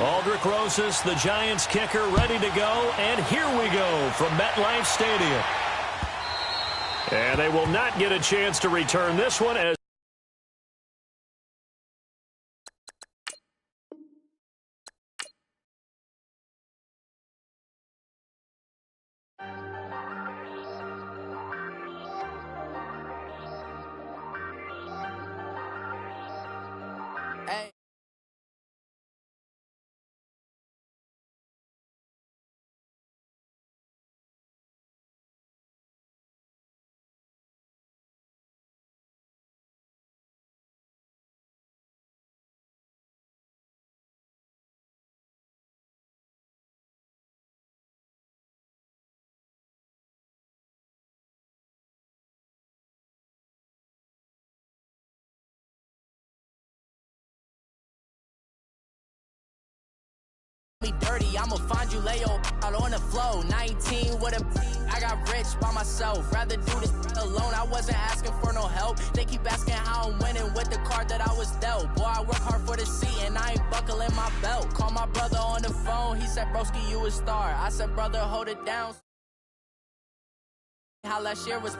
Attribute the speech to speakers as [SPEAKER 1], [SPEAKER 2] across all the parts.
[SPEAKER 1] Aldrich Rosas, the Giants kicker, ready to go. And here we go from MetLife Stadium. And they will not get a chance to return this one as
[SPEAKER 2] me dirty, I'ma find you Leo out on the flow. 19 with a I got rich by myself. Rather do this alone. I wasn't asking for no help. They keep asking how I'm winning with the card that I was dealt. Boy, I work hard for the seat and I ain't buckling my belt. Call my brother on the phone. He said, broski, you a star. I said, brother, hold it down. How last year was.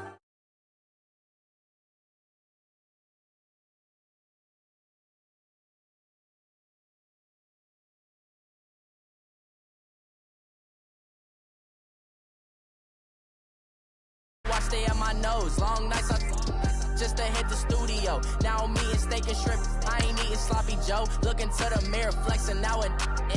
[SPEAKER 2] I stay at my nose, long nights just to hit the studio. Now I'm eating steak and shrimp, I ain't eating sloppy Joe. Looking to the mirror, flexing now in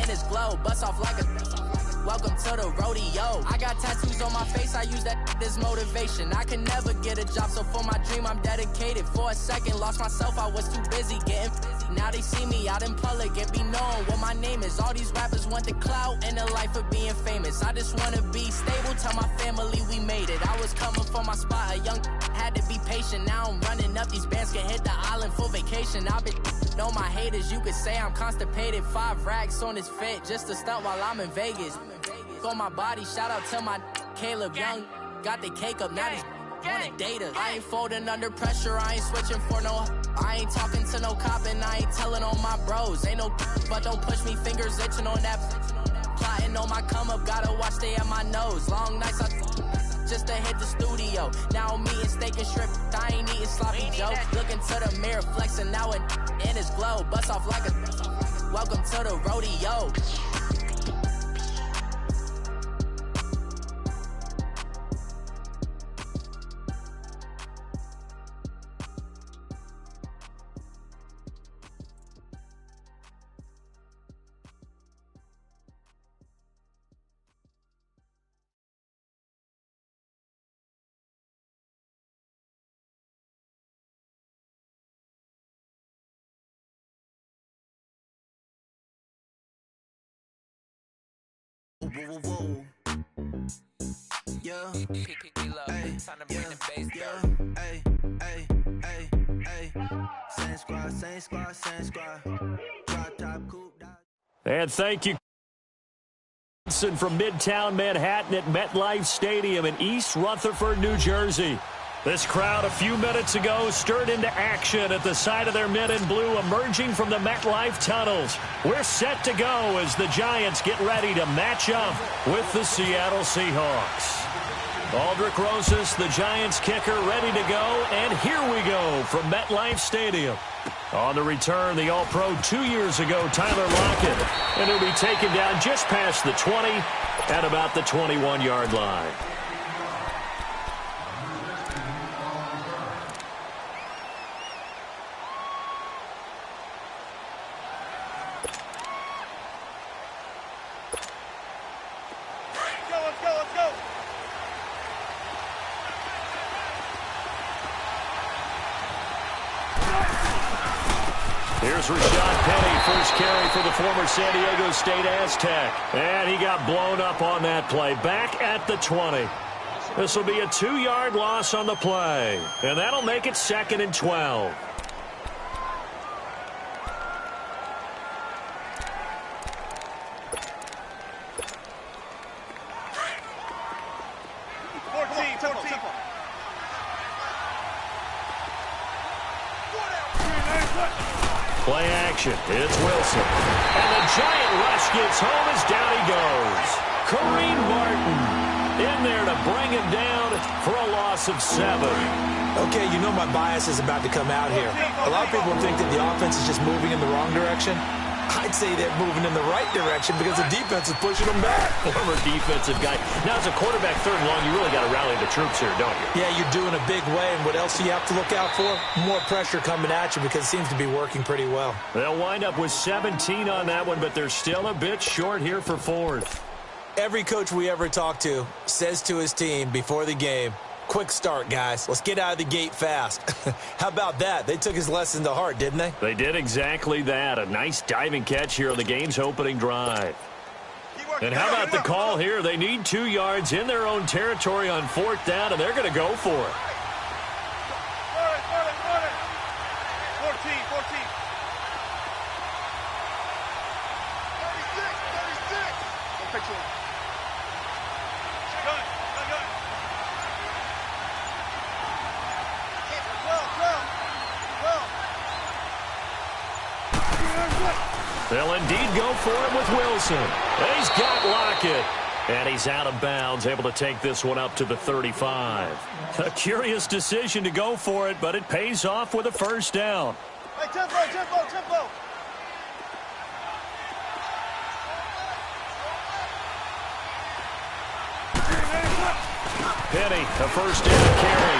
[SPEAKER 2] his glow. Bust off like a welcome to the rodeo. I got tattoos on my face, I use that as motivation. I can never get a job, so for my dream I'm dedicated. For a second, lost myself, I was too busy getting busy. Now they see me out in public and be known what my name is. All these rappers want the clout and the life of being famous. I just wanna be stable, tell my family we made it. I was coming for my spot, a young had to be patient. Now I'm running up, these bands can hit the island for vacation. I've been know my haters, you could say I'm constipated. 5 racks on his fit just to stunt while I'm in Vegas. On my body, shout out to my Caleb Young. Got the cake up, now these wanna date us. I ain't folding under pressure, I ain't switching for no. I ain't talking to no cop and I ain't telling on my bros. Ain't no but don't push me, fingers itching on that. Plotting on my come up, gotta watch stay at my nose. Long nights just to hit the studio. Now I'm eating steak and shrimp, I ain't eating sloppy Joe. Looking to the mirror, flexing now in his glow. Bust off like a welcome to the rodeo.
[SPEAKER 3] Whoa, whoa, whoa. Yeah. Hey, yeah. Hey, hey. Same squad. Drop top, coupe, dog.
[SPEAKER 1] and thank you from Midtown Manhattan at MetLife Stadium in East Rutherford, New Jersey. This crowd a few minutes ago stirred into action at the side of their men in blue emerging from the MetLife tunnels. We're set to go as the Giants get ready to match up with the Seattle Seahawks. Aldrich Rosas, the Giants kicker, ready to go, and here we go from MetLife Stadium. On the return, the All-Pro 2 years ago, Tyler Lockett, and he'll be taken down just past the 20 at about the 21-yard line. Here's Rashad Penny, first carry for the former San Diego State Aztec. And he got blown up on that play. Back at the 20. This will be a 2-yard loss on the play. And that'll make it 2nd and 12. Play action. It's Wilson. And the giant rush gets home as down he goes. Kareem Martin in there to bring him down for a loss of 7.
[SPEAKER 4] Okay, you know my bias is about to come out here. A lot of people think that the offense is just moving in the wrong direction. I'd say they're moving in the right direction because the defense is pushing them back.
[SPEAKER 1] Former defensive guy. Now, as a quarterback, 3rd and long, you really got to rally the troops here, don't you?
[SPEAKER 4] Yeah, you're doing a big way, and what else do you have to look out for? More pressure coming at you because it seems to be working pretty well.
[SPEAKER 1] They'll wind up with 17 on that one, but they're still a bit short here for 4th.
[SPEAKER 4] Every coach we ever talk to says to his team before the game, quick start, guys. Let's get out of the gate fast. How about that? They took his lesson to heart, didn't they?
[SPEAKER 1] They did exactly that. A nice diving catch here on the game's opening drive. And how about the call here? They need 2 yards in their own territory on 4th down, and they're going to go for it.
[SPEAKER 5] 14. 36.
[SPEAKER 1] They'll indeed go for it with Wilson. He's got Lockett. And he's out of bounds, able to take this one up to the 35. A curious decision to go for it, but it pays off with a 1st down.
[SPEAKER 5] Hey, tempo.
[SPEAKER 1] Vinny, a 1st down carry.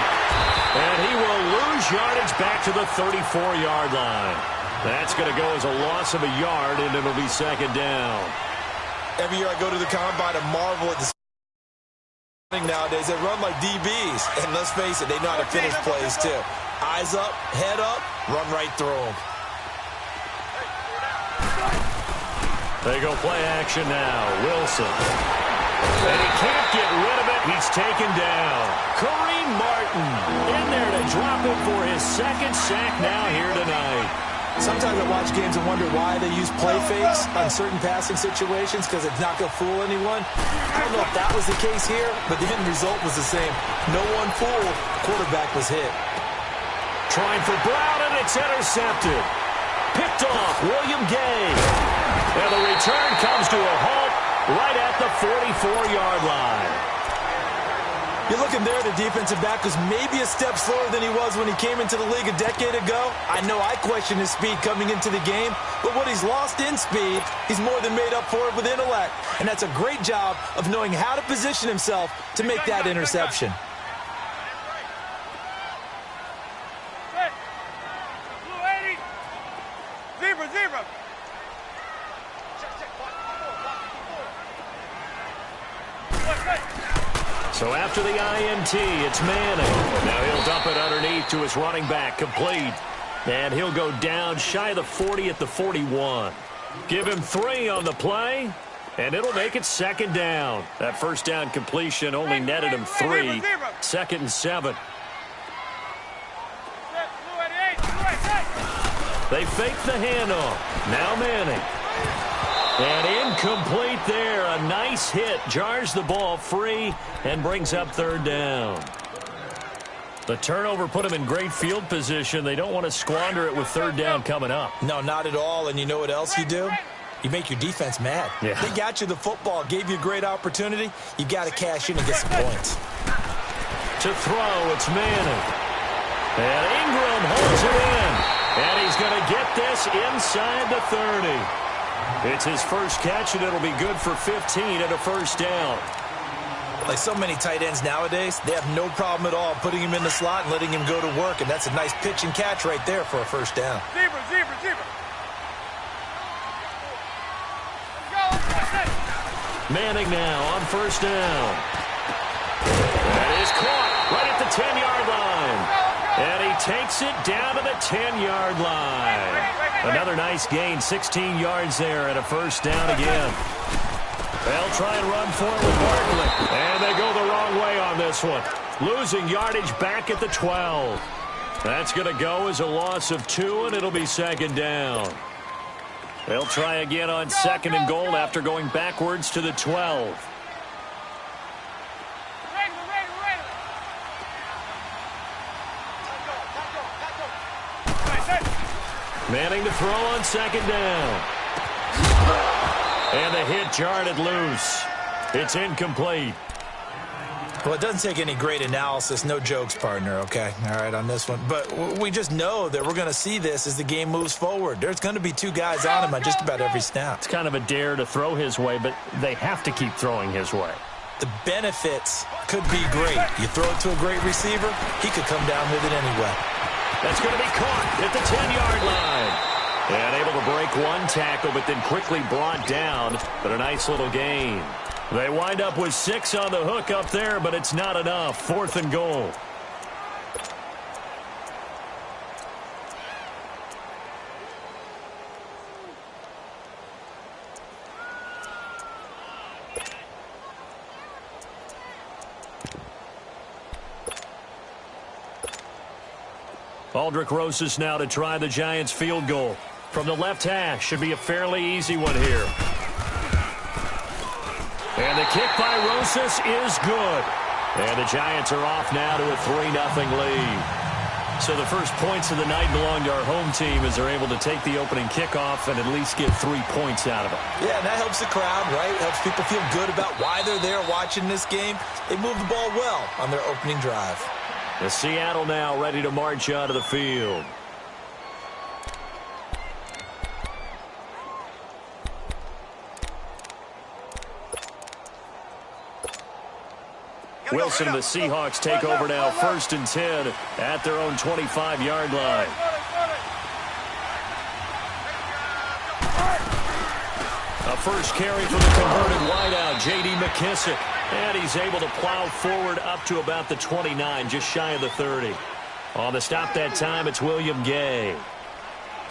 [SPEAKER 1] And he will lose yardage back to the 34-yard line. That's going to go as a loss of a yard, and it'll be 2nd down.
[SPEAKER 4] Every year I go to the combine and marvel at the nowadays. They run like DBs. And let's face it, they know how to finish plays too. Eyes up, head up, run right through them.
[SPEAKER 1] They go play action now. Wilson. And he can't get rid of it. He's taken down. Kareem Martin in there to drop it for his 2nd sack now here tonight.
[SPEAKER 4] Sometimes I watch games and wonder why they use play fakes on certain passing situations because it's not going to fool anyone. I don't know if that was the case here, but the end result was the same. No one fooled. Quarterback was hit.
[SPEAKER 1] Trying for Brown, and it's intercepted. Picked off William Gay. And the return comes to a halt right at the 44-yard line.
[SPEAKER 4] You're looking there, the defensive back was maybe a step slower than he was when he came into the league a decade ago. I know I questioned his speed coming into the game, but what he's lost in speed, he's more than made up for it with intellect. And that's a great job of knowing how to position himself to make that interception.
[SPEAKER 5] Zebra.
[SPEAKER 1] So after the INT, it's Manning. Now he'll dump it underneath to his running back, complete. And he'll go down shy of the 40 at the 41. Give him 3 on the play, and it'll make it 2nd down. That 1st down completion only netted him 3. 2nd and 7. They fake the handoff. Now Manning. And incomplete there. A nice hit. Jars the ball free and brings up 3rd down. The turnover put them in great field position. They don't want to squander it with 3rd down coming up.
[SPEAKER 4] No, not at all. And you know what else you do? You make your defense mad.
[SPEAKER 1] Yeah.
[SPEAKER 4] They got you the football, gave you a great opportunity. You got to cash in and get some points.
[SPEAKER 1] To throw, it's Manning. And Ingram holds it in. And he's going to get this inside the 30. It's his first catch, and it'll be good for 15 and a 1st down.
[SPEAKER 4] Like so many tight ends nowadays, they have no problem at all putting him in the slot and letting him go to work, and that's a nice pitch and catch right there for a 1st down.
[SPEAKER 5] Zebra.
[SPEAKER 1] Manning now on 1st down. That is caught right at the 10-yard line. And he takes it down to the 10-yard line. Another nice gain, 16 yards there and a 1st down again. They'll try and run for it with Barkley. And they go the wrong way on this one. Losing yardage back at the 12. That's going to go as a loss of 2, and it'll be 2nd down. They'll try again on 2nd and goal after going backwards to the 12. Manning to throw on 2nd down. And the hit jarred it loose. It's incomplete.
[SPEAKER 4] Well, it doesn't take any great analysis. No jokes, partner, okay? All right, on this one. But we just know that we're going to see this as the game moves forward. There's going to be two guys on him on just about every snap.
[SPEAKER 1] It's kind of a dare to throw his way, but they have to keep throwing his way.
[SPEAKER 4] The benefits could be great. You throw it to a great receiver, he could come down with it anyway.
[SPEAKER 1] That's going to be caught at the 10-yard line. And able to break one tackle, but then quickly brought down. But a nice little gain. They wind up with 6 on the hook up there, but it's not enough. 4th and goal. Aldrich Rosas now to try the Giants field goal. From the left hash, should be a fairly easy one here. And the kick by Rosas is good. And the Giants are off now to a 3-0 lead. So the first points of the night belong to our home team as they're able to take the opening kickoff and at least get 3 points out of it.
[SPEAKER 4] Yeah, and that helps the crowd, right? Helps people feel good about why they're there watching this game. They move the ball well on their opening drive.
[SPEAKER 1] The Seattle now ready to march out of the field. Wilson and the Seahawks take over now, 1st and 10 at their own 25-yard line. A first carry for the converted wideout, J.D. McKissick. And he's able to plow forward up to about the 29, just shy of the 30. On the stop that time, it's William Gay.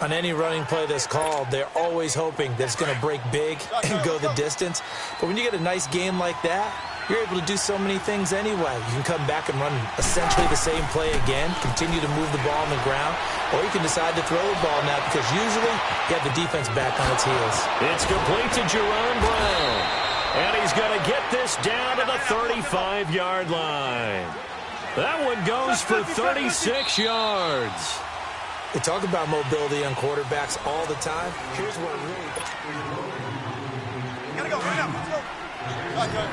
[SPEAKER 4] On any running play that's called, they're always hoping that it's going to break big and go the distance. But when you get a nice game like that, you're able to do so many things anyway. You can come back and run essentially the same play again, continue to move the ball on the ground, or you can decide to throw the ball now because usually you have the defense back on its heels.
[SPEAKER 1] It's complete to Jerron Brown. And he's going to get this down to the 35-yard line. That one goes for 36 yards.
[SPEAKER 4] They talk about mobility on quarterbacks all the time. Here's what really...
[SPEAKER 5] Gotta go, right now. Let's go.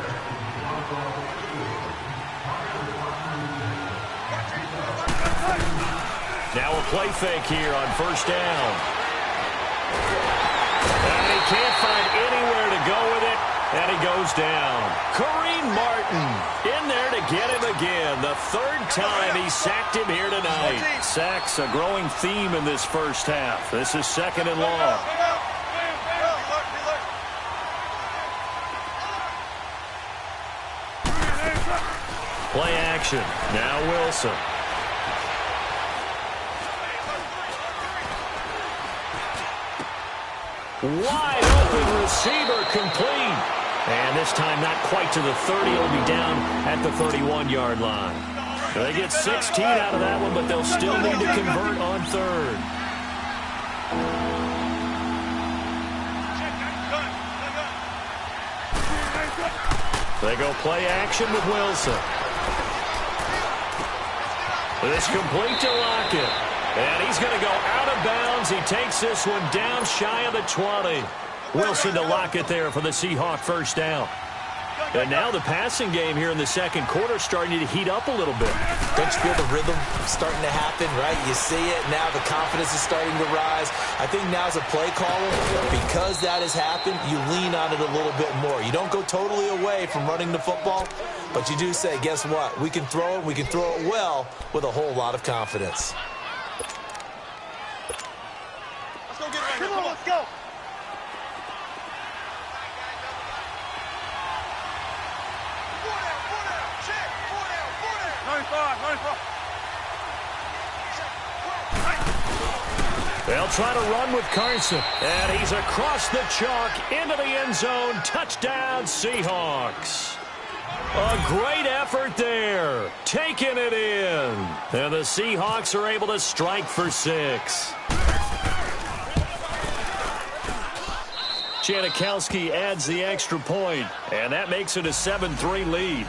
[SPEAKER 1] Now a play fake here on 1st down. And he can't find anywhere to go with it. And he goes down. Kareem Martin in there to get him again. The 3rd time he sacked him here tonight. Sacks a growing theme in this first half. This is 2nd and long. Play action. Now Wilson. Wide open receiver complete. And this time not quite to the 30. It'll be down at the 31-yard line. They get 16 out of that one, but they'll still need to convert on 3rd. They go play action with Wilson. It's complete to Lockett. And he's going to go out of bounds. He takes this one down shy of the 20. Wilson to Lockett there for the Seahawk 1st down. And now the passing game here in the 2nd quarter starting to heat up a little bit.
[SPEAKER 4] Don't you feel the rhythm starting to happen, right? You see it. Now the confidence is starting to rise. I think now as a play caller, because that has happened, you lean on it a little bit more. You don't go totally away from running the football, but you do say, guess what? We can throw it. We can throw it well with a whole lot of confidence.
[SPEAKER 5] Let's go get it right here. Come on, let's go.
[SPEAKER 1] They'll try to run with Carson. And he's across the chalk into the end zone. Touchdown, Seahawks. A great effort there. Taking it in. And the Seahawks are able to strike for 6. Janikowski adds the extra point. And that makes it a 7-3 lead.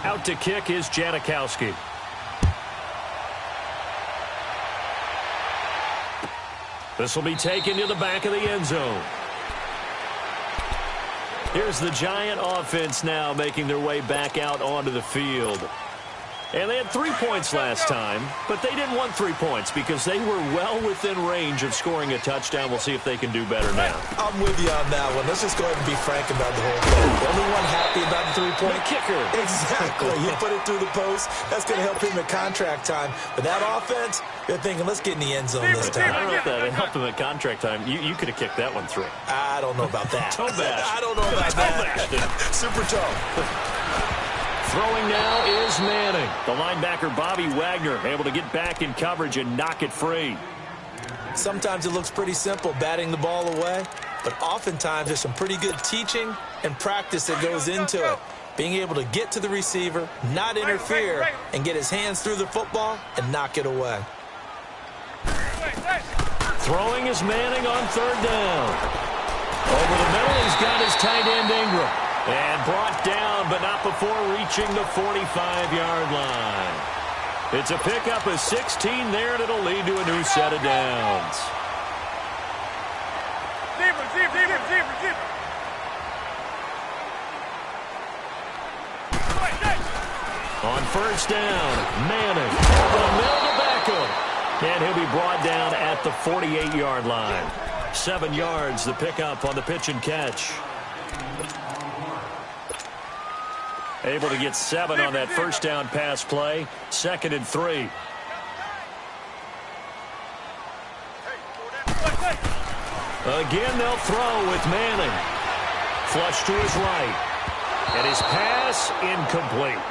[SPEAKER 1] Out to kick is Janikowski. This will be taken to the back of the end zone. Here's the Giant offense now making their way back out onto the field. And they had 3 points last time, but they didn't want 3 points because they were well within range of scoring a touchdown. We'll see if they can do better now.
[SPEAKER 4] I'm with you on that one. Let's just go ahead and be frank about the whole thing. The only one happy about the 3-point
[SPEAKER 1] kicker.
[SPEAKER 4] Exactly. You put it through the post. That's going to help him at contract time. But that offense, they're thinking, let's get in the end zone this time.
[SPEAKER 1] I don't know if that helped him at contract time. You could have kicked that one through.
[SPEAKER 4] I don't know about that.
[SPEAKER 1] Toe bash.
[SPEAKER 4] I don't know about that. Super toe.
[SPEAKER 1] Throwing now is Manning. The linebacker, Bobby Wagner, able to get back in coverage and knock it free.
[SPEAKER 4] Sometimes it looks pretty simple, batting the ball away. But oftentimes there's some pretty good teaching and practice that goes into it. Being able to get to the receiver, not interfere, and get his hands through the football and knock it away.
[SPEAKER 1] Throwing is Manning on third down. Over the middle, he's got his tight end Ingram. And brought down, but not before reaching the 45-yard line. It's a pickup of 16 there, and it'll lead to a new set of downs. On first down, Manning over the middle to Beckham. And he'll be brought down at the 48-yard line. 7 yards, the pickup on the pitch and catch. Able to get 7 on that first down pass play. 2nd and 3. Again, they'll throw with Manning. Flush to his right. And his pass incomplete.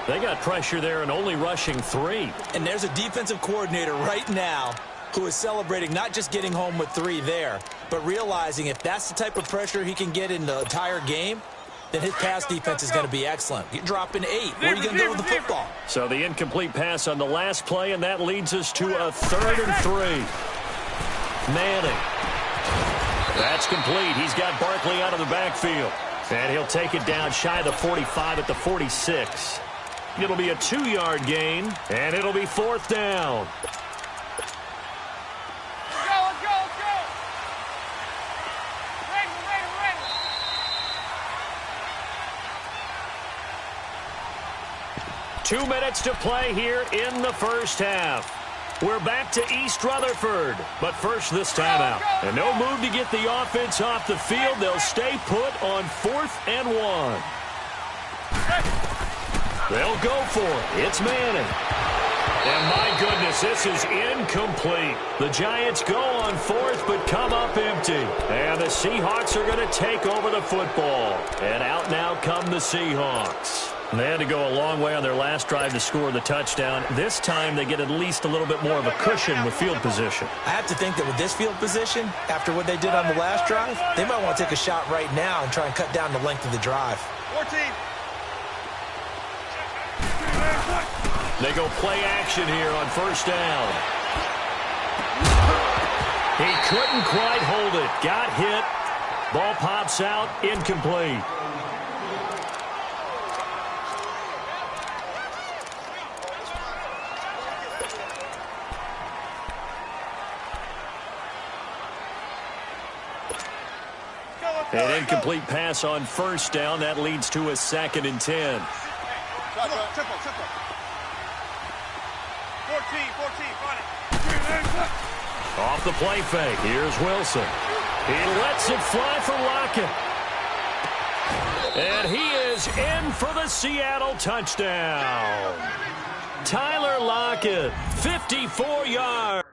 [SPEAKER 1] They got pressure there and only rushing 3.
[SPEAKER 4] And there's a defensive coordinator right now who is celebrating not just getting home with 3 there, but realizing if that's the type of pressure he can get in the entire game, then his pass defense is going to be excellent. You're dropping 8. Where are you going to go with the football?
[SPEAKER 1] So the incomplete pass on the last play, and that leads us to a 3rd and 3. Manning. That's complete. He's got Barkley out of the backfield. And he'll take it down shy of the 45 at the 46. It'll be a 2-yard gain, and it'll be 4th down.
[SPEAKER 5] Let's go.
[SPEAKER 1] 2 minutes to play here in the first half. We're back to East Rutherford, but first this timeout. And no move to get the offense off the field. They'll stay put on 4th and 1. They'll go for it. It's Manning. And my goodness, this is incomplete. The Giants go on 4th, but come up empty. And the Seahawks are going to take over the football. And out now come the Seahawks. And they had to go a long way on their last drive to score the touchdown. This time they get at least a little bit more of a cushion with field position.
[SPEAKER 4] I have to think that with this field position, after what they did on the last drive, they might want to take a shot right now and try and cut down the length of the drive.
[SPEAKER 5] 14.
[SPEAKER 1] They go play action here on first down. He couldn't quite hold it. Got hit. Ball pops out. Incomplete. An incomplete pass on first down. That leads to a 2nd and 10.
[SPEAKER 5] Tempo. 14, find it.
[SPEAKER 1] Off the play fake. Here's Wilson. He lets it fly for Lockett. And he is in for the Seattle touchdown. Tyler Lockett, 54 yards.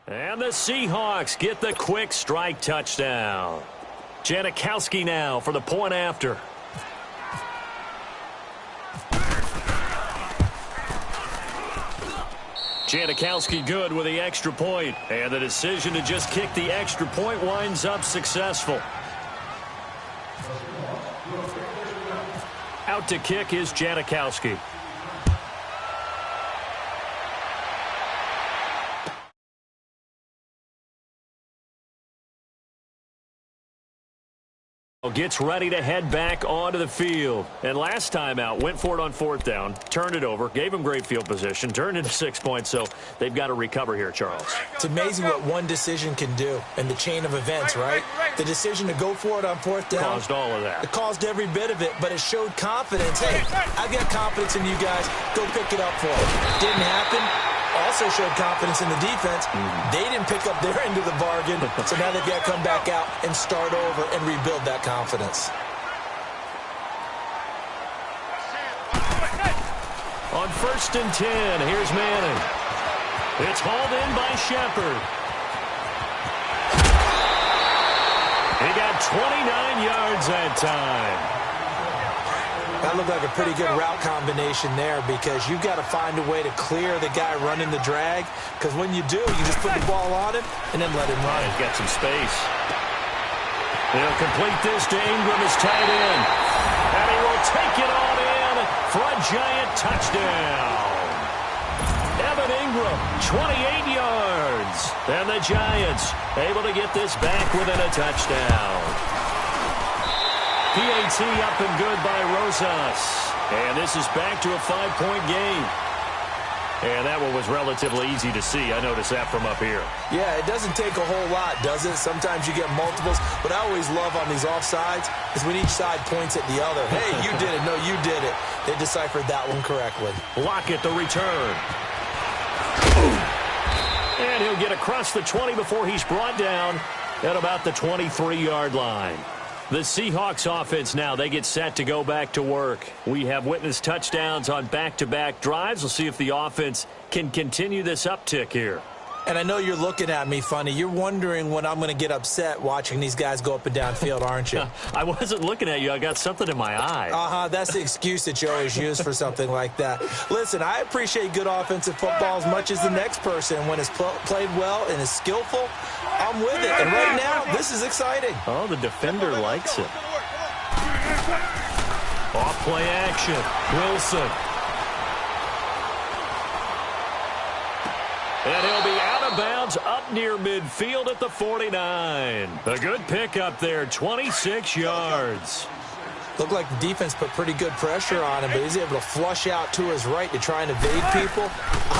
[SPEAKER 1] And the Seahawks get the quick strike touchdown. Janikowski now for the point after. Janikowski good with the extra point. And the decision to just kick the extra point winds up successful. Out to kick is Janikowski. Gets ready to head back onto the field. And last time out, went for it on 4th down, turned it over, gave him great field position, turned into 6 points, so they've got to recover here, Charles.
[SPEAKER 4] It's amazing what one decision can do in the chain of events, right? The decision to go for it on 4th down.
[SPEAKER 1] Caused all of that.
[SPEAKER 4] It caused every bit of it, but it showed confidence. Hey, I've got confidence in you guys. Go pick it up for it. Didn't happen. Also showed confidence in the defense. They didn't pick up their end of the bargain, so now they've got to come back out and start over and rebuild that confidence.
[SPEAKER 1] On 1st and 10, here's Manning. It's hauled in by Shepard. He got 29 yards that time.
[SPEAKER 4] That looked like a pretty good route combination there because you've got to find a way to clear the guy running the drag, because when you do, you just put the ball on him and then let him run.
[SPEAKER 1] He's got some space. He'll complete this to Ingram as tight end. And he will take it on in for a giant touchdown. Evan Ingram, 28 yards. And the Giants able to get this back within a touchdown. PAT up and good by Rosas. And this is back to a 5-point game. And that one was relatively easy to see. I noticed that from up here.
[SPEAKER 4] Yeah, it doesn't take a whole lot, does it? Sometimes you get multiples. What I always love on these offsides is when each side points at the other. Hey, you did it. No, you did it. They deciphered that one correctly.
[SPEAKER 1] Lockett the return. And he'll get across the 20 before he's brought down at about the 23-yard line. The Seahawks offense now, they get set to go back to work. We have witnessed touchdowns on back-to-back drives. We'll see if the offense can continue this uptick here.
[SPEAKER 4] And I know you're looking at me funny. You're wondering when I'm going to get upset watching these guys go up and down field, aren't you?
[SPEAKER 1] I wasn't looking at you. I got something in my eye.
[SPEAKER 4] That's the excuse that you always use for something like that. Listen, I appreciate good offensive football as much as the next person. When it's played well and is skillful, I'm with it. And right now, this is exciting.
[SPEAKER 1] Oh, the defender likes it. Off play action. Wilson. And he'll be out of bounds up near midfield at the 49. A good pickup there, 26 yards.
[SPEAKER 4] Looked like the defense put pretty good pressure on him, but he's able to flush out to his right to try and evade people.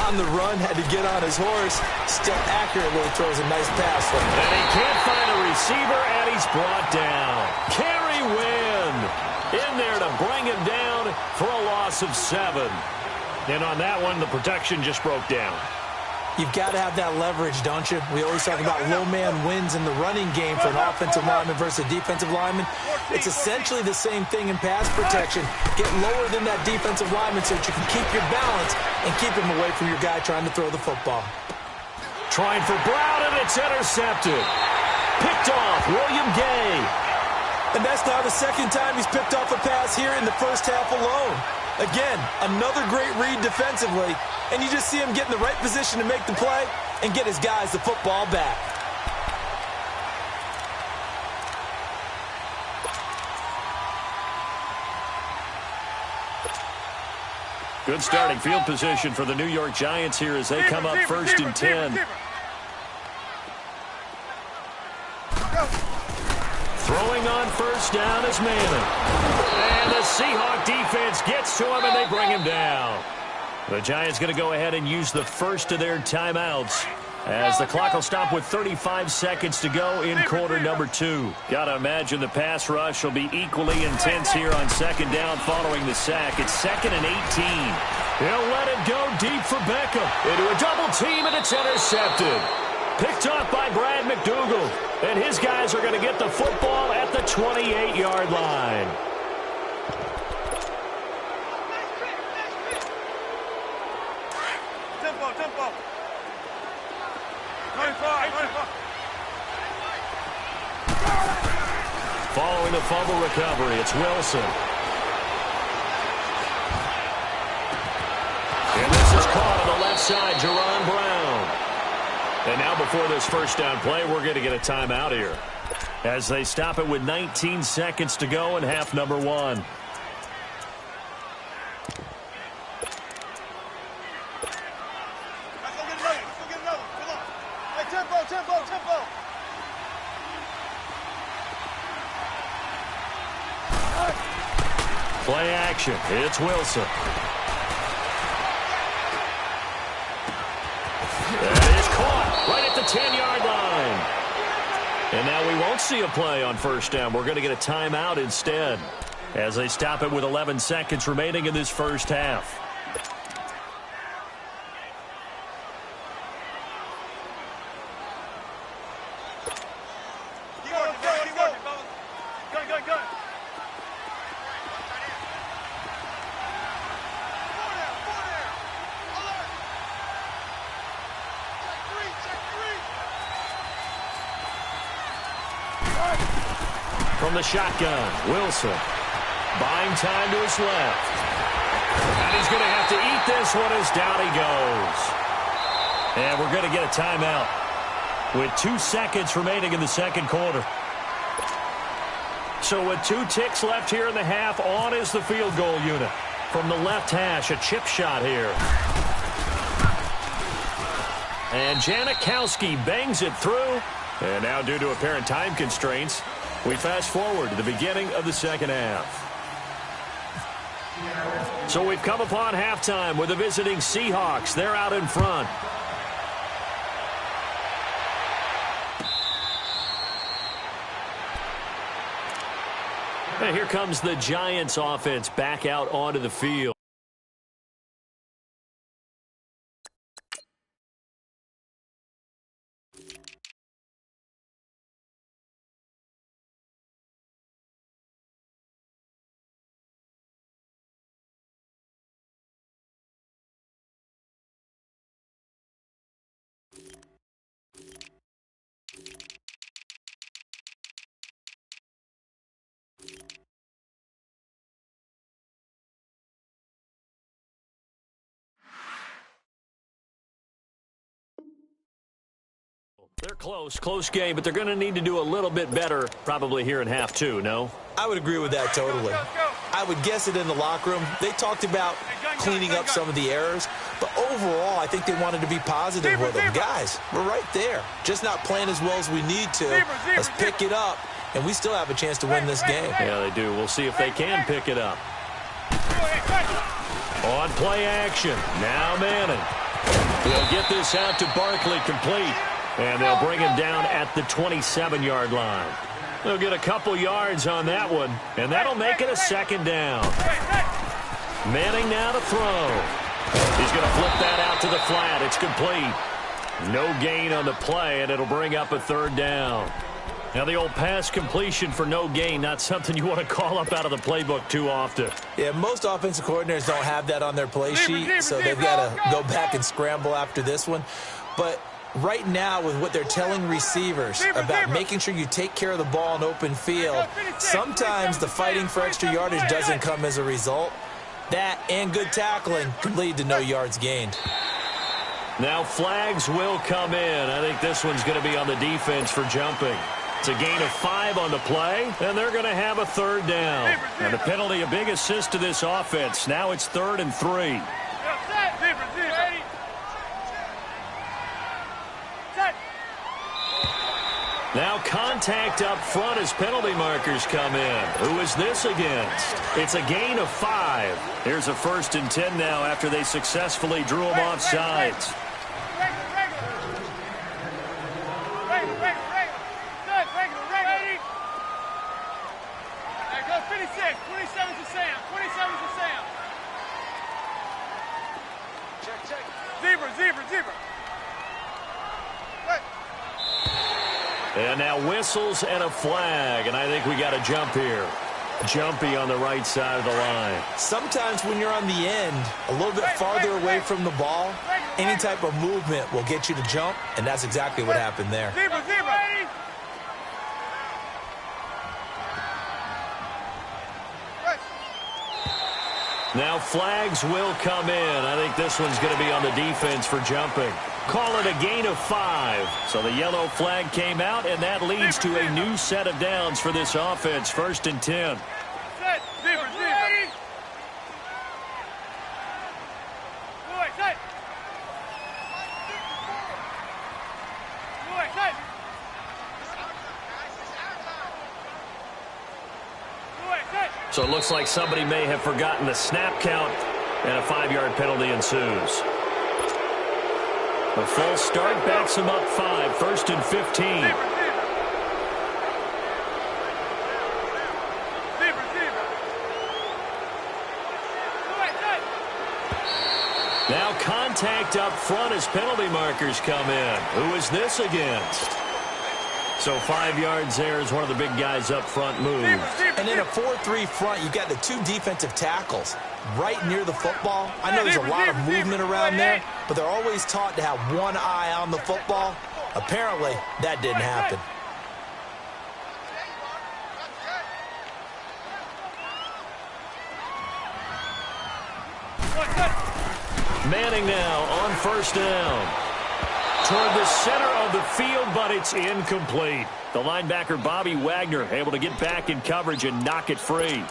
[SPEAKER 4] On the run, had to get on his horse. Still accurately throws a nice pass.
[SPEAKER 1] And he can't find a receiver, and he's brought down. Kerry Wynn in there to bring him down for a loss of 7. And on that one, the protection just broke down.
[SPEAKER 4] You've got to have that leverage, don't you? We always talk about low man wins in the running game for an offensive lineman versus a defensive lineman. It's essentially the same thing in pass protection. Get lower than that defensive lineman so that you can keep your balance and keep him away from your guy trying to throw the football.
[SPEAKER 1] Trying for Brown, and it's intercepted. Picked off, William Gay.
[SPEAKER 4] And that's now the second time he's picked off a pass here in the first half alone. Again, another great read defensively, and you just see him get in the right position to make the play and get his guys the football back.
[SPEAKER 1] Good starting field position for the New York Giants here as they come up 1st and 10. Throwing on 1st down is Manning. And the Seahawk defense gets to him, and they bring him down. The Giants going to go ahead and use the first of their timeouts as the clock will stop with 35 seconds to go in quarter number 2. Got to imagine the pass rush will be equally intense here on 2nd down following the sack. It's 2nd and 18. He'll let it go deep for Beckham. Into a double team, and it's intercepted. Picked off by Brad McDougal. And his guys are going to get the football at the 28-yard line.
[SPEAKER 5] Tempo. 25.
[SPEAKER 1] Following the fumble recovery, it's Wilson. And this is caught on the left side, Jerron Brown. And now before this first down play, we're going to get a timeout here as they stop it with 19 seconds to go in half number 1. Play action. It's Wilson. That is caught right at the 10-yard line. And now we won't see a play on first down. We're going to get a timeout instead as they stop it with 11 seconds remaining in this first half. From the shotgun, Wilson. Buying time to his left. And he's going to have to eat this one as down he goes. And we're going to get a timeout with 2 seconds remaining in the second quarter. So with 2 ticks left here in the half, on is the field goal unit. From the left hash, a chip shot here. And Janikowski bangs it through. And now due to apparent time constraints, we fast forward to the beginning of the second half. So we've come upon halftime with the visiting Seahawks. They're out in front. And here comes the Giants offense back out onto the field. They're close game, but they're going to need to do a little bit better probably here in half two, no?
[SPEAKER 4] I would agree with that totally. I would guess it in the locker room. They talked about cleaning up some of the errors, but overall, I think they wanted to be positive with them. Guys, we're right there. Just not playing as well as we need to. Let's pick it up, and we still have a chance to win this game.
[SPEAKER 1] Yeah, they do. We'll see if they can pick it up. On play action, now Manning. They'll get this out to Barkley complete. And they'll bring him down at the 27-yard line. They'll get a couple yards on that one, and that'll make it a second down. Manning now to throw. He's going to flip that out to the flat. It's complete. No gain on the play, and it'll bring up a third down. Now the old pass completion for no gain, not something you want to call up out of the playbook too often.
[SPEAKER 4] Yeah, most offensive coordinators don't have that on their play sheet, so they've got to go back and scramble after this one. But right now, with what they're telling receivers about making sure you take care of the ball in open field, sometimes the fighting for extra yardage doesn't come as a result. That and good tackling can lead to no yards gained.
[SPEAKER 1] Now flags will come in. I think this one's going to be on the defense for jumping. It's a gain of 5 on the play, and they're going to have a third down. And a penalty, a big assist to this offense. Now it's 3rd and 3. Now contact up front as penalty markers come in. Who is this against? It's a gain of 5. Here's a 1st and 10 now after they successfully drew him off sides.
[SPEAKER 5] Zebra.
[SPEAKER 1] And now whistles and a flag, and I think we got a jump here. Jumpy on the right side of the line.
[SPEAKER 4] Sometimes when you're on the end, a little bit farther away from the ball, any type of movement will get you to jump, and that's exactly what happened there.
[SPEAKER 5] Zebra.
[SPEAKER 1] Now flags will come in. I think this one's going to be on the defense for jumping. Call it a gain of 5. So the yellow flag came out, and that leads to a new set of downs for this offense. 1st and 10.
[SPEAKER 5] Zebra.
[SPEAKER 1] So it looks like somebody may have forgotten the snap count, and a 5-yard penalty ensues. A false start backs him up 5, 1st and 15. Now contact up front as penalty markers come in. Who is this against? So 5 yards there as one of the big guys up front moves.
[SPEAKER 4] And in a 4-3 front, you've got the 2 defensive tackles right near the football. I know there's a lot of movement around there, but they're always taught to have one eye on the football. Apparently, that didn't happen.
[SPEAKER 1] Manning now on 1st down. Toward the center of the field, but it's incomplete. The linebacker, Bobby Wagner, able to get back in coverage and knock it free.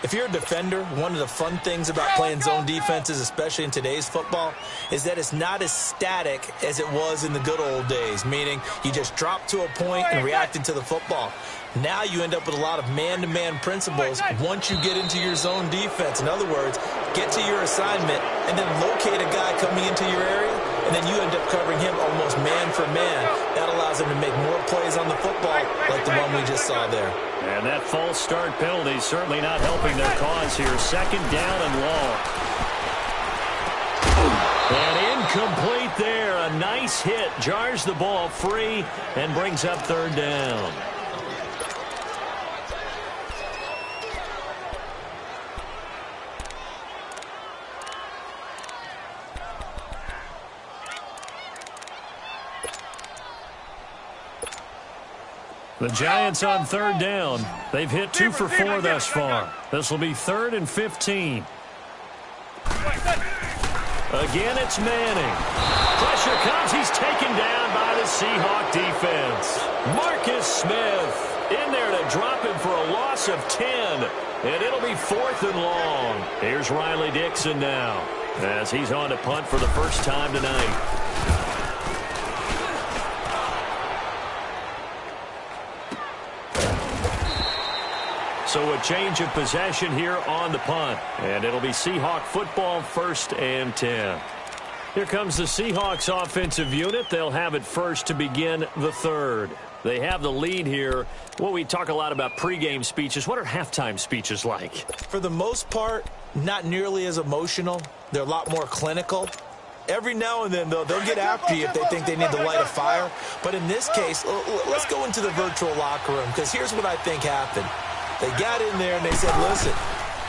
[SPEAKER 4] If you're a defender, one of the fun things about playing zone defenses, especially in today's football, is that it's not as static as it was in the good old days, meaning you just drop to a point and reacted to the football. Now you end up with a lot of man-to-man principles once you get into your zone defense. In other words, get to your assignment and then locate a guy coming into your area, and then you end up covering him almost man for man. That allows him to make more plays on the football like the one we just saw there.
[SPEAKER 1] And that false start penalty certainly not helping their cause here. 2nd down and long. And incomplete there. A nice hit. Jars the ball free and brings up 3rd down. The Giants on 3rd down. They've hit 2 for 4 thus far. This will be 3rd and 15. Again, it's Manning. Pressure comes. He's taken down by the Seahawk defense. Marcus Smith in there to drop him for a loss of 10. And it'll be 4th and long. Here's Riley Dixon now as he's on to punt for the first time tonight. So a change of possession here on the punt. And it'll be Seahawk football, 1st and 10. Here comes the Seahawks offensive unit. They'll have it first to begin the 3rd. They have the lead here. Well, we talk a lot about pregame speeches. What are halftime speeches like?
[SPEAKER 4] For the most part, not nearly as emotional. They're a lot more clinical. Every now and then, though, they'll get after you if they think they need to light a fire. But in this case, let's go into the virtual locker room, because here's what I think happened. They got in there and they said, listen,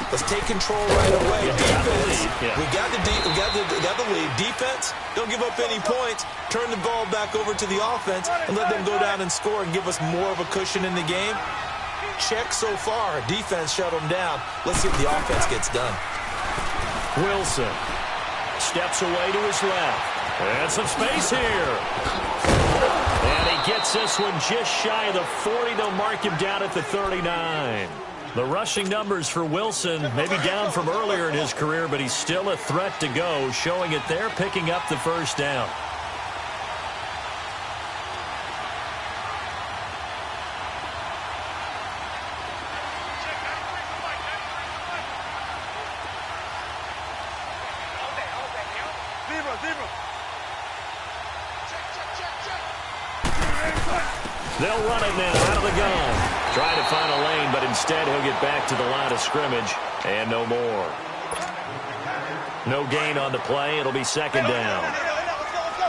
[SPEAKER 4] let's take control right away. Defense, we got the lead. Defense, don't give up any points. Turn the ball back over to the offense and let them go down and score and give us more of a cushion in the game. Check so far. Defense shut them down. Let's see if the offense gets done.
[SPEAKER 1] Wilson steps away to his left. And some space here. And he gets this one just shy of the 40. They'll mark him down at the 39. The rushing numbers for Wilson maybe down from earlier in his career, but he's still a threat to go, showing it there, picking up the 1st down. They'll run it now out of the gun. Trying to find a lane, but instead he'll get back to the line of scrimmage and no more. No gain on the play. It'll be 2nd down.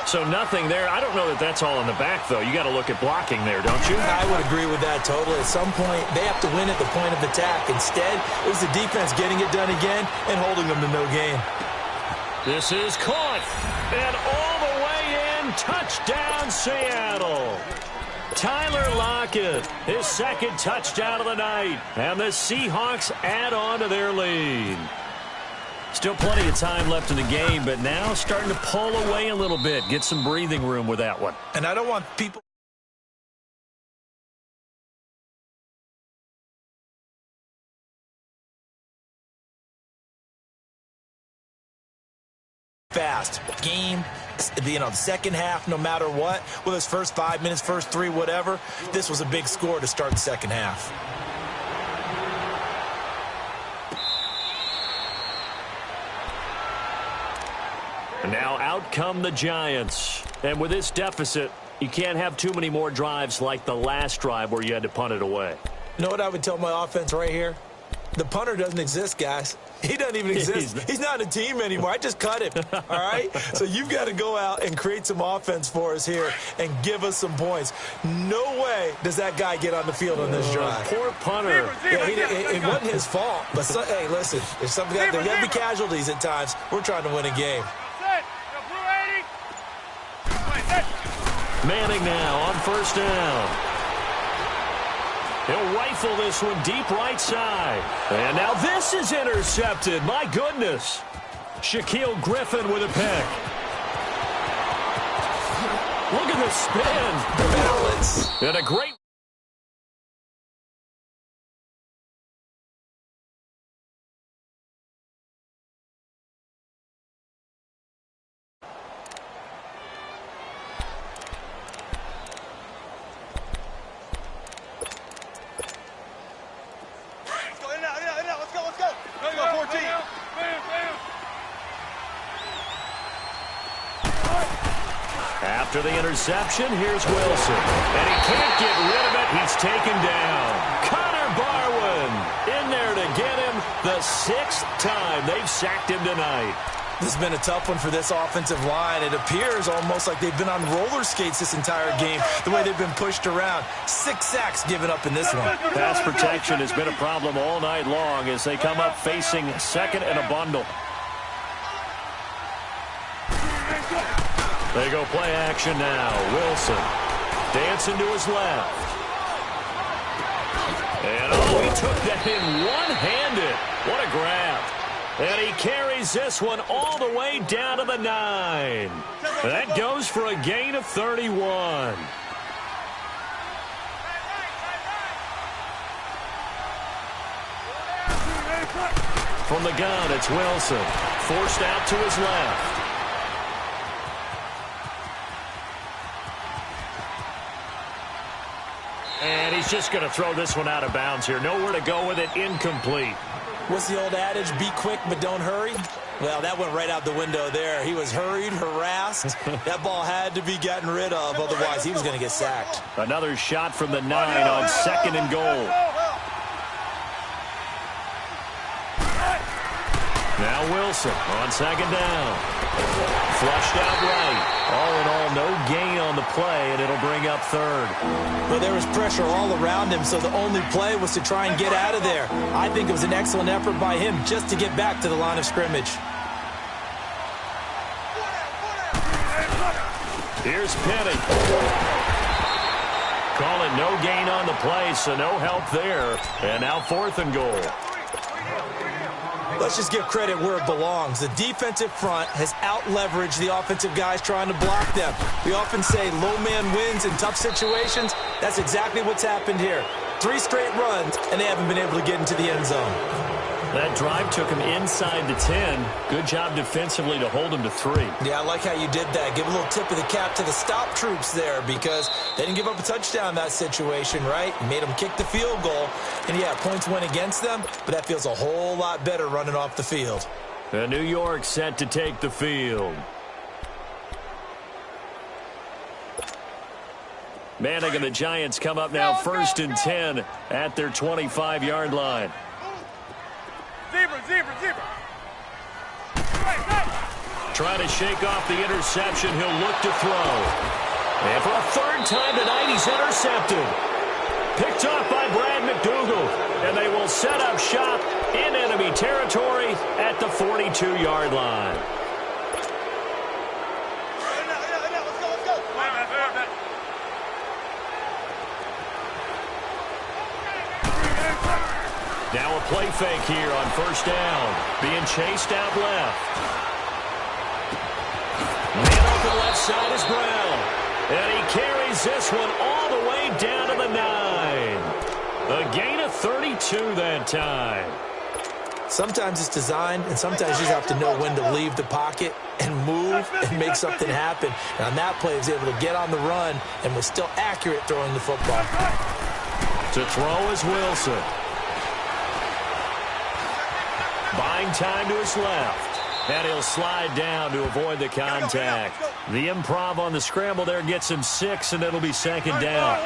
[SPEAKER 1] So nothing there. I don't know that that's all in the back, though. You got to look at blocking there, don't you?
[SPEAKER 4] I would agree with that totally. At some point, they have to win at the point of attack. Instead, it was the defense getting it done again and holding them to no gain.
[SPEAKER 1] This is caught. And all the way in. Touchdown, Seattle. Tyler Lockett, his 2nd touchdown of the night. And the Seahawks add on to their lead. Still plenty of time left in the game, but now starting to pull away a little bit. Get some breathing room with that one.
[SPEAKER 4] And I don't want people fast. Game, the second half, no matter what, whether it's first 5 minutes, first 3, whatever, this was a big score to start the second half.
[SPEAKER 1] out come the Giants. And with this deficit, you can't have too many more drives like the last drive where you had to punt it away.
[SPEAKER 4] You know what I would tell my offense right here? The punter doesn't exist, guys. He doesn't even exist. He's not a team anymore. I just cut him, all right? So you've got to go out and create some offense for us here and give us some points. No way does that guy get on the field on this drive.
[SPEAKER 1] Poor punter.
[SPEAKER 4] It wasn't his fault. But, hey, listen, if something there got to be casualties at times. We're trying to win a game.
[SPEAKER 1] Manning now on first down. He'll rifle this one deep right side. And now this is intercepted. My goodness. Shaquille Griffin with a pick. Look at the spin.
[SPEAKER 4] The balance.
[SPEAKER 1] And a great... After the interception, here's Wilson. And he can't get rid of it. He's taken down. Connor Barwin in there to get him the 6th time they've sacked him tonight.
[SPEAKER 4] This has been a tough one for this offensive line. It appears almost like they've been on roller skates this entire game, the way they've been pushed around. 6 sacks given up in this one.
[SPEAKER 1] Pass protection has been a problem all night long as they come up facing second and a bundle. They go play action now. Wilson dancing to his left. And, he took that in one-handed. What a grab. And he carries this one all the way down to the 9. That goes for a gain of 31. From the gun, it's Wilson. Forced out to his left. And he's just going to throw this one out of bounds here. Nowhere to go with it. Incomplete.
[SPEAKER 4] What's the old adage? Be quick, but don't hurry. Well, that went right out the window there. He was hurried, harassed. That ball had to be gotten rid of. Otherwise, he was going to get sacked.
[SPEAKER 1] Another shot from the 9 on second and goal. Now Wilson on second down. Flushed out right. All in all, no gain on the play, and it'll bring up third.
[SPEAKER 4] Well, there was pressure all around him, so the only play was to try and get out of there. I think it was an excellent effort by him just to get back to the line of scrimmage.
[SPEAKER 1] Here's Penny. Call it no gain on the play, so no help there. And now 4th and goal.
[SPEAKER 4] Let's just give credit where it belongs. The defensive front has out-leveraged the offensive guys trying to block them. We often say low man wins in tough situations. That's exactly what's happened here. 3 straight runs, and they haven't been able to get into the end zone.
[SPEAKER 1] That drive took him inside the 10. Good job defensively to hold him to 3.
[SPEAKER 4] Yeah, I like how you did that. Give a little tip of the cap to the stop troops there because they didn't give up a touchdown in that situation, right? Made them kick the field goal. And, yeah, points went against them, but that feels a whole lot better running off the field.
[SPEAKER 1] And New York set to take the field. Manning and the Giants come up now 1st and 10 at their 25-yard line.
[SPEAKER 5] Zebra.
[SPEAKER 1] Trying to shake off the interception. He'll look to throw. And for a 3rd time tonight, he's intercepted. Picked off by Brad McDougal. And they will set up shop in enemy territory at the 42-yard line. Now a play fake here on first down. Being chased out left. Man open left side is Brown. And he carries this one all the way down to the 9. A gain of 32 that time.
[SPEAKER 4] Sometimes it's designed, and sometimes you just have to know when to leave the pocket and move and make something happen. And on that play, he was able to get on the run and was still accurate throwing the football.
[SPEAKER 1] To throw is Wilson. Buying time to his left. And he'll slide down to avoid the contact. The improv on the scramble there gets him 6, and it'll be second down.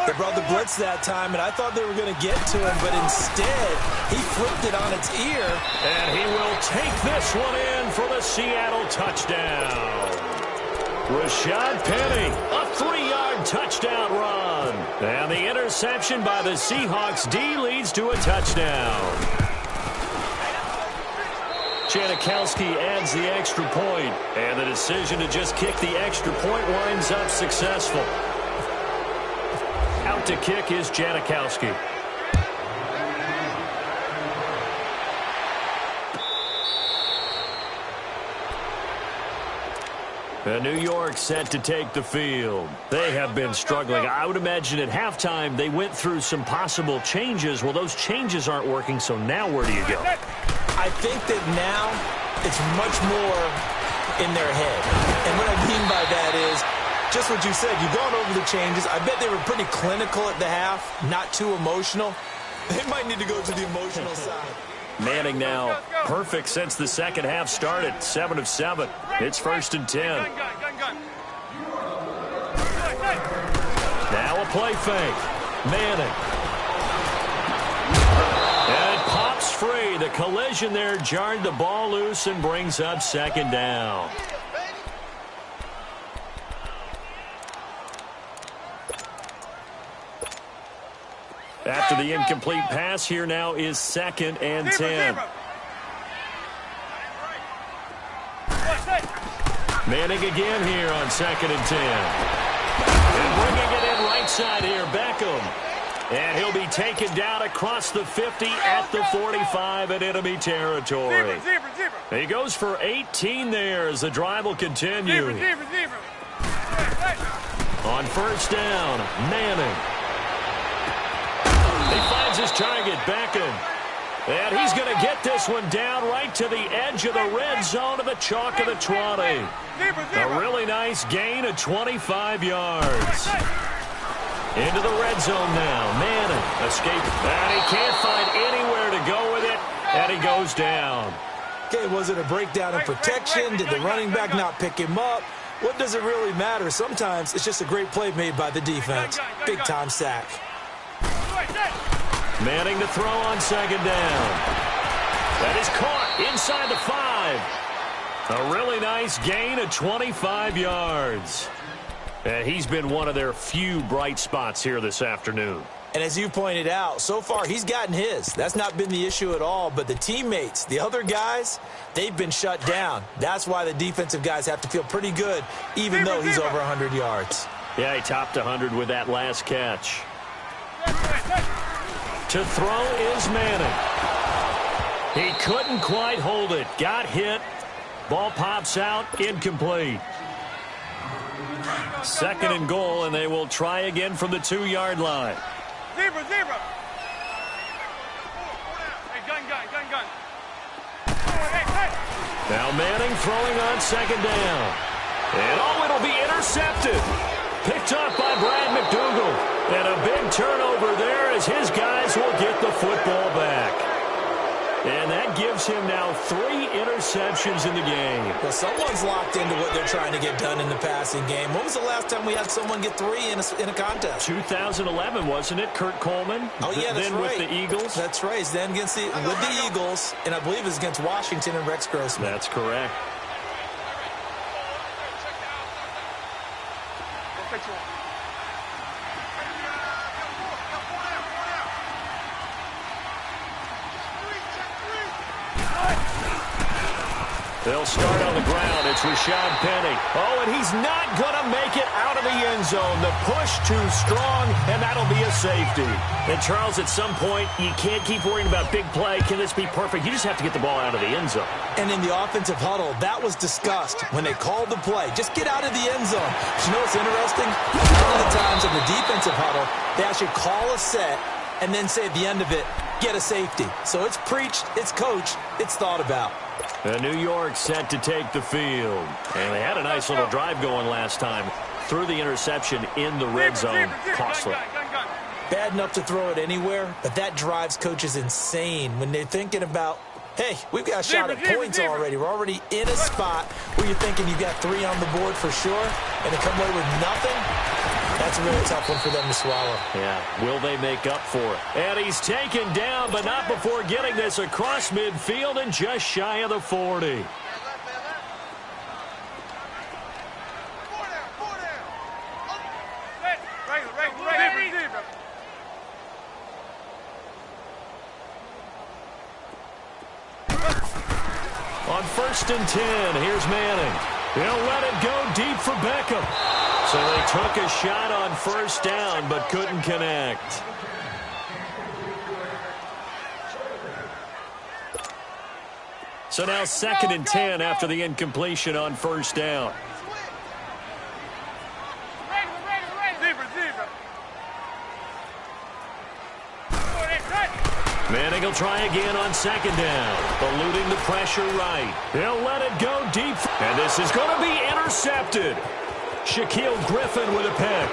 [SPEAKER 4] They brought the blitz that time, and I thought they were going to get to him, but instead, he flipped it on its ear.
[SPEAKER 1] And he will take this one in for the Seattle touchdown. Rashad Penny, a 3-yard touchdown run. And the interception by the Seahawks D leads to a touchdown. Janikowski adds the extra point, and the decision to just kick the extra point winds up successful. Out to kick is Janikowski. New York set to take the field. They have been struggling. I would imagine at halftime they went through some possible changes. Well, those changes aren't working, so now where do you go?
[SPEAKER 4] I think that now it's much more in their head. And what I mean by that is just what you said. You've gone over the changes. I bet they were pretty clinical at the half, not too emotional. They might need to go to the emotional side.
[SPEAKER 1] Manning now perfect since the second half started. 7 of 7. It's 1st and 10. Now a play fake. Manning. And it pops free. The collision there jarred the ball loose and brings up second down. After the incomplete pass, here now is 2nd and 10. Manning again here on 2nd and 10. And bringing it in right side here, Beckham. And he'll be taken down across the 50 at the 45 in enemy territory. He goes for 18 there as the drive will continue. On 1st down, Manning. He finds his target, Beckham. And he's going to get this one down right to the edge of the red zone of the chalk of the 20. A really nice gain of 25 yards. Into the red zone now. Manning escape. And he can't find anywhere to go with it. And he goes down.
[SPEAKER 4] Okay, was it a breakdown in protection? Did the running back not pick him up? What does it really matter? Sometimes it's just a great play made by the defense. Big-time sack.
[SPEAKER 1] Manning to throw on 2nd down. That is caught inside the 5. A really nice gain of 25 yards. And he's been one of their few bright spots here this afternoon.
[SPEAKER 4] And as you pointed out, so far he's gotten his. That's not been the issue at all. But the teammates, the other guys, they've been shut down. That's why the defensive guys have to feel pretty good, even though he's over 100 yards.
[SPEAKER 1] Yeah, he topped 100 with that last catch. To throw is Manning. He couldn't quite hold it. Got hit. Ball pops out. Incomplete. 2nd and goal, and they will try again from the 2-yard line.
[SPEAKER 5] Zebra. Hey, gun.
[SPEAKER 1] Now Manning throwing on 2nd down. And it'll be intercepted. Picked off by Brad McDougal. And a big turnover there as his guys will get the football back. And that gives him now 3 interceptions in the game.
[SPEAKER 4] Well, someone's locked into what they're trying to get done in the passing game. When was the last time we had someone get 3 in a contest?
[SPEAKER 1] 2011, wasn't it? Kurt Coleman?
[SPEAKER 4] Oh, yeah, that's
[SPEAKER 1] then
[SPEAKER 4] right.
[SPEAKER 1] With the Eagles?
[SPEAKER 4] That's right. Then with the Eagles, and I believe it was against Washington and Rex Grossman.
[SPEAKER 1] That's correct. They'll start on the ground. It's Rashad Penny. Oh, and he's not going to make it out of the end zone. The push too strong, and that'll be a safety. And, Charles, at some point, you can't keep worrying about big play. Can this be perfect? You just have to get the ball out of the end zone.
[SPEAKER 4] And in the offensive huddle, that was discussed when they called the play. Just get out of the end zone. But you know what's interesting? A lot of the times in the defensive huddle, they actually call a set and then say at the end of it, get a safety. So it's preached, it's coached, it's thought about.
[SPEAKER 1] New York set to take the field. And they had a nice little drive going last time. Threw the interception in the red zone. Costly.
[SPEAKER 4] Bad enough to throw it anywhere, but that drives coaches insane when they're thinking about Hey, we've got a shot at points already. We're already in a spot where you're thinking you've got 3 on the board for sure, and to come away with nothing, that's a really tough one for them to swallow.
[SPEAKER 1] Yeah, will they make up for it? And he's taken down, but not before getting this across midfield and just shy of the 40. On 1st and 10, here's Manning. He'll let it go deep for Beckham. So they took a shot on 1st down, but couldn't connect. So now 2nd and 10 after the incompletion on 1st down. Manning will try again on 2nd down. Eluding the pressure right. He'll let it go deep. And this is going to be intercepted. Shaquille Griffin with a pick.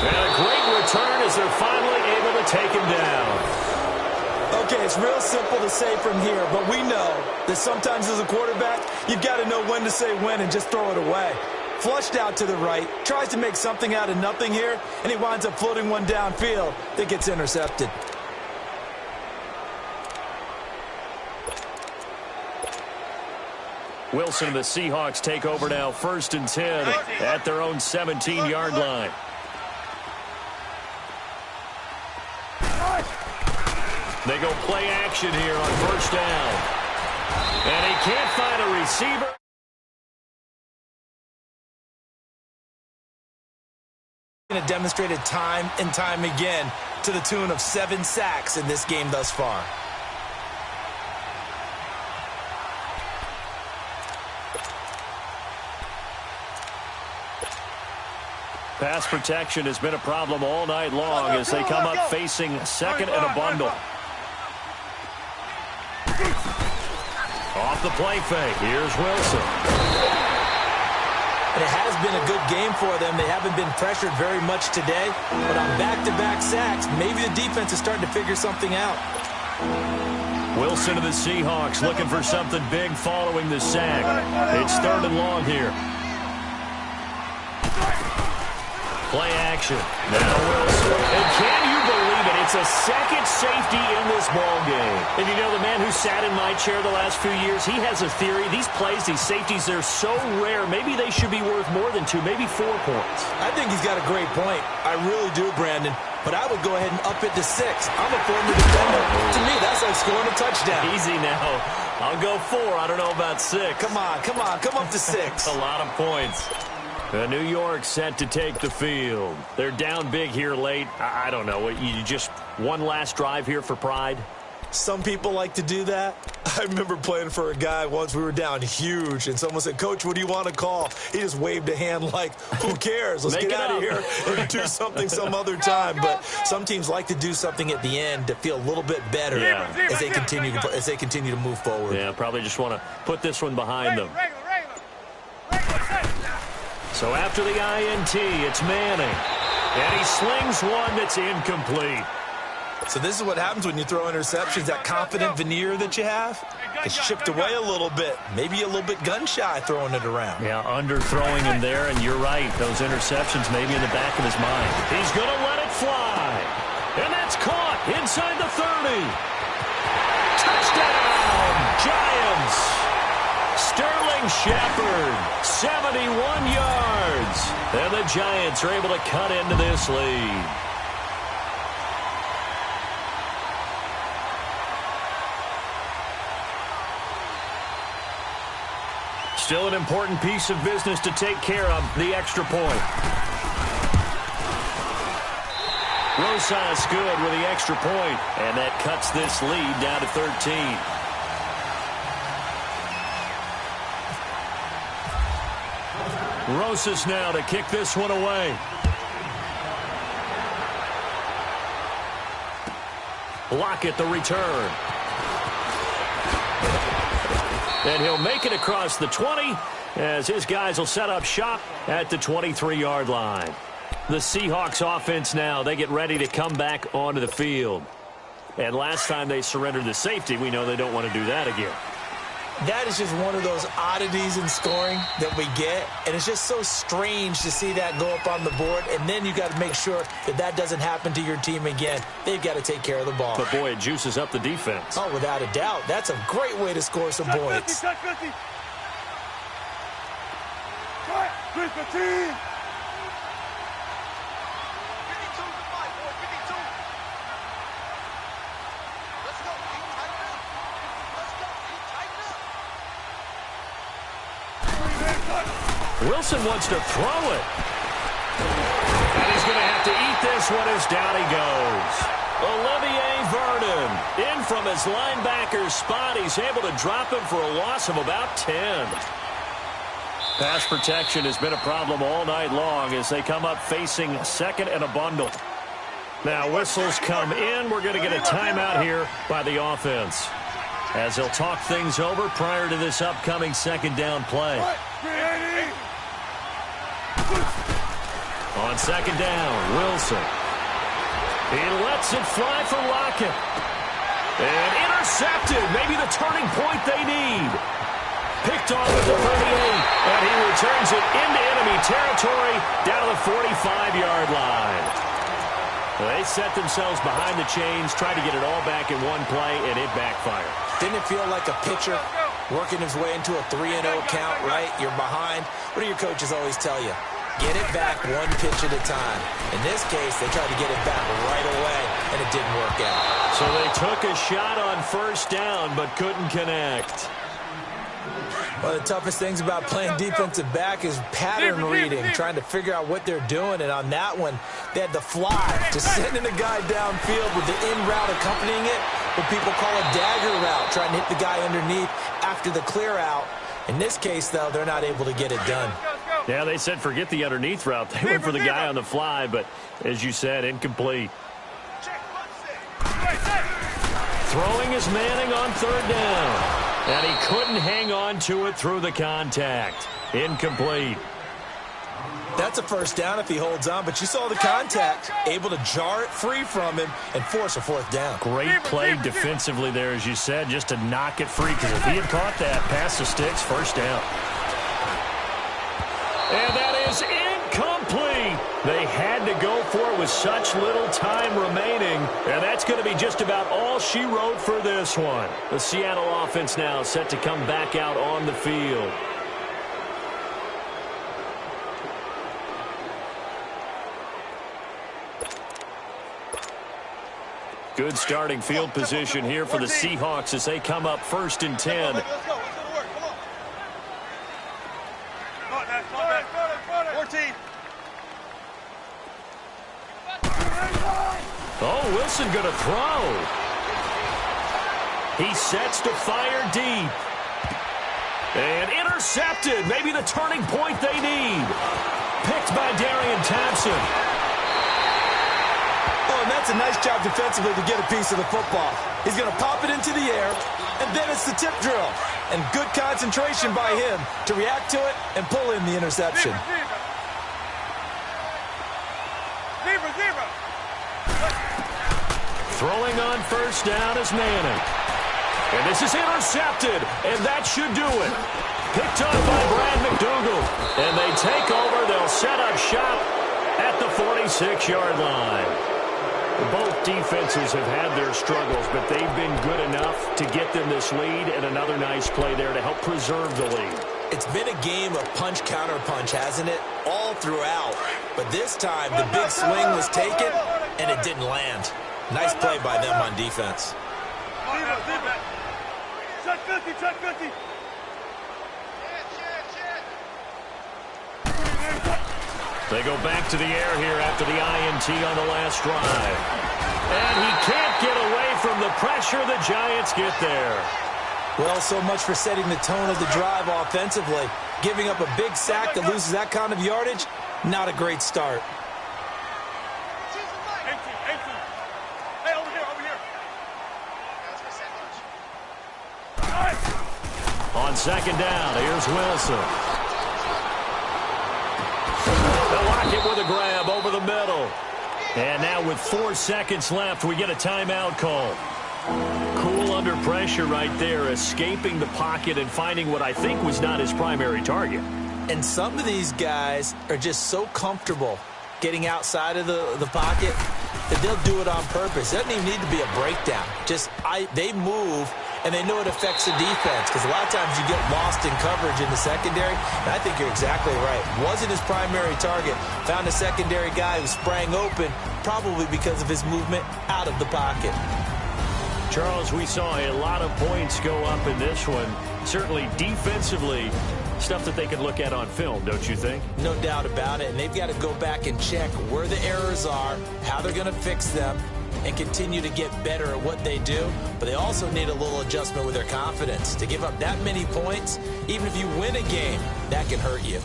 [SPEAKER 1] And a great return as they're finally able to take him down.
[SPEAKER 4] Okay, it's real simple to say from here, but we know that sometimes as a quarterback, you've got to know when to say when and just throw it away. Flushed out to the right, tries to make something out of nothing here, and he winds up floating one downfield that gets intercepted.
[SPEAKER 1] Wilson and the Seahawks take over now, 1st and 10 at their own 17-yard line. They go play action here on 1st down. And he can't find a receiver.
[SPEAKER 4] Demonstrated time and time again to the tune of 7 sacks in this game thus far.
[SPEAKER 1] Pass protection has been a problem all night long as they come up facing 2nd and a bundle. Off the play fake. Here's Wilson.
[SPEAKER 4] And it has been a good game for them. They haven't been pressured very much today, but on back-to-back sacks, maybe the defense is starting to figure something out.
[SPEAKER 1] Wilson to the Seahawks looking for something big following the sack. It's 3rd and long here. Play action. Now Wilson. And can you believe it? It's a 2nd safety in this ball game. And you know, the man who sat in my chair the last few years, he has a theory. These plays, these safeties, they're so rare. Maybe they should be worth more than 2, maybe 4 points.
[SPEAKER 4] I think he's got a great point. I really do, Brandon. But I would go ahead and up it to 6. I'm a former defender. To me, that's like scoring a touchdown.
[SPEAKER 1] Easy now. I'll go 4. I don't know about 6.
[SPEAKER 4] Come on. Come up to 6.
[SPEAKER 1] A lot of points. New York set to take the field. They're down big here late. I don't know. You just one last drive here for pride?
[SPEAKER 4] Some people like to do that. I remember playing for a guy once. We were down huge, and someone said, "Coach, what do you want to call?" He just waved a hand like, who cares? Let's get out of here and do something some other time. But some teams like to do something at the end to feel a little bit better as they continue to move forward.
[SPEAKER 1] Yeah, probably just want to put this one behind them. So after the INT, it's Manning. And he slings one that's incomplete.
[SPEAKER 4] So this is what happens when you throw interceptions. That confident veneer that you have, it's chipped away a little bit. Maybe a little bit gun-shy throwing it around.
[SPEAKER 1] Yeah, underthrowing him there, and you're right. Those interceptions maybe in the back of his mind. He's going to let it fly. And that's caught inside the 30. Touchdown, Giants. Sterling Shepard, 71 yards. And the Giants are able to cut into this lead. Still an important piece of business to take care of, the extra point. Rosas good with the extra point, and that cuts this lead down to 13. Rosas now to kick this one away. Lockett the return. And he'll make it across the 20 as his guys will set up shop at the 23-yard line. The Seahawks offense now, they get ready to come back onto the field. And last time they surrendered the safety, we know they don't want to do that again.
[SPEAKER 4] That is just one of those oddities in scoring that we get, and it's just so strange to see that go up on the board, and then you got to make sure that that doesn't happen to your team again. They've got to take care of the ball.
[SPEAKER 1] But, boy, it juices up the defense.
[SPEAKER 4] Oh, without a doubt. That's a great way to score some points.
[SPEAKER 5] 50. Try it. 15.
[SPEAKER 1] Wilson wants to throw it. And he's going to have to eat this one as down he goes. Olivier Vernon in from his linebacker spot. He's able to drop him for a loss of about 10. Pass protection has been a problem all night long as they come up facing second and a bundle. Now whistles come in. We're going to get a timeout here by the offense, as they'll talk things over prior to this upcoming second down play. On second down, Wilson. He lets it fly for Lockett. And intercepted. Maybe the turning point they need. Picked off at the 38. And he returns it into enemy territory down to the 45-yard line. They set themselves behind the chains, tried to get it all back in one play, and it backfired.
[SPEAKER 4] Didn't it feel like a pitcher working his way into a 3-0 count, right? You're behind. What do your coaches always tell you? Get it back one pitch at a time. In this case, they tried to get it back right away, and it didn't work out.
[SPEAKER 1] So they took a shot on first down, but couldn't connect.
[SPEAKER 4] One of the toughest things about playing defensive back is pattern reading, trying to figure out what they're doing. And on that one, they had the fly, just sending a guy downfield with the in route accompanying it, what people call a dagger route, trying to hit the guy underneath after the clear out. In this case, though, they're not able to get it done.
[SPEAKER 1] Yeah, they said forget the underneath route. They went for the guy on the fly, but as you said, incomplete. Throwing is Manning on third down. And he couldn't hang on to it through the contact. Incomplete.
[SPEAKER 4] That's a first down if he holds on, but you saw the contact, able to jar it free from him and force a fourth down.
[SPEAKER 1] Great play defensively there, as you said, just to knock it free, because if he had caught that, past the sticks, first down. And that is incomplete. They had to go for it with such little time remaining, and that's going to be just about all she wrote for this one. The Seattle offense now set to come back out on the field. Good starting field position here for the Seahawks as they come up 1st and 10.
[SPEAKER 5] Let's go. 14.
[SPEAKER 1] Oh, Wilson going to throw. He sets to fire deep. And intercepted. Maybe the turning point they need. Picked by Darian Thompson.
[SPEAKER 4] Oh, and that's a nice job defensively to get a piece of the football. He's going to pop it into the air, and then it's the tip drill. And good concentration by him to react to it and pull in the interception.
[SPEAKER 5] Zebra.
[SPEAKER 1] Throwing on first down is Manning. And this is intercepted, and that should do it. Picked up by Brad McDougal. And they take over. They'll set up shop at the 46-yard line. Both defenses have had their struggles, but they've been good enough to get them this lead, and another nice play there to help preserve the lead.
[SPEAKER 4] It's been a game of punch-counter-punch, hasn't it? All throughout. But this time, the big swing was taken, and it didn't land. Nice play by them on defense.
[SPEAKER 5] Check 50.
[SPEAKER 1] They go back to the air here after the INT on the last drive. And he can't get away from the pressure. The Giants get there.
[SPEAKER 4] Well, so much for setting the tone of the drive offensively. Giving up a big sack that loses that kind of yardage, not a great start.
[SPEAKER 5] 18. Hey, over here.
[SPEAKER 1] On second down, here's Wilson. They'll lock it with a grab over the middle. And now with 4 seconds left, we get a timeout call. Cool under pressure right there, escaping the pocket and finding what I think was not his primary target.
[SPEAKER 4] And some of these guys are just so comfortable getting outside of the pocket that they'll do it on purpose. It doesn't even need to be a breakdown. They move, and they know it affects the defense, because a lot of times you get lost in coverage in the secondary, and I think you're exactly right. Wasn't his primary target. Found a secondary guy who sprang open, probably because of his movement out of the pocket.
[SPEAKER 1] Charles, we saw a lot of points go up in this one. Certainly defensively, stuff that they can look at on film, don't you think?
[SPEAKER 4] No doubt about it, and they've got to go back and check where the errors are, how they're going to fix them, and continue to get better at what they do. But they also need a little adjustment with their confidence. To give up that many points, even if you win a game, that can hurt you.